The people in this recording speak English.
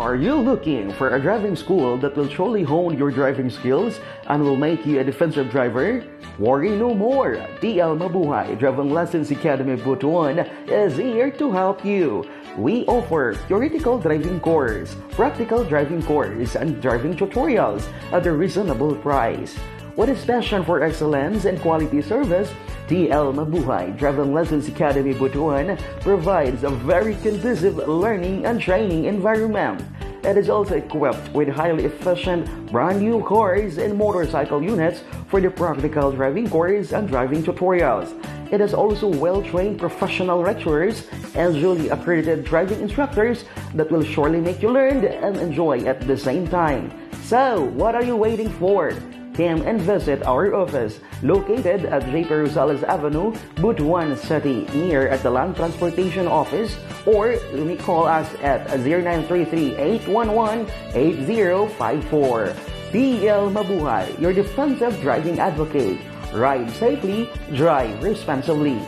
Are you looking for a driving school that will truly hone your driving skills and will make you a defensive driver? Worry no more! Mabuhay Driving Lessons Academy Butuan is here to help you. We offer theoretical driving course, practical driving course, and driving tutorials at a reasonable price. With his passion for excellence and quality service, Mabuhay Driving Lessons Academy Butuan provides a very conducive learning and training environment. It is also equipped with highly efficient brand new cars and motorcycle units for the practical driving course and driving tutorials. It has also well-trained professional lecturers and duly accredited driving instructors that will surely make you learn and enjoy at the same time. So, what are you waiting for? Come and visit our office located at J. P. Rosales Avenue, Butuan City, near at the Land Transportation Office, or you may call us at 0933-811-8054. Mabuhay, your defensive driving advocate. Ride safely, drive responsibly.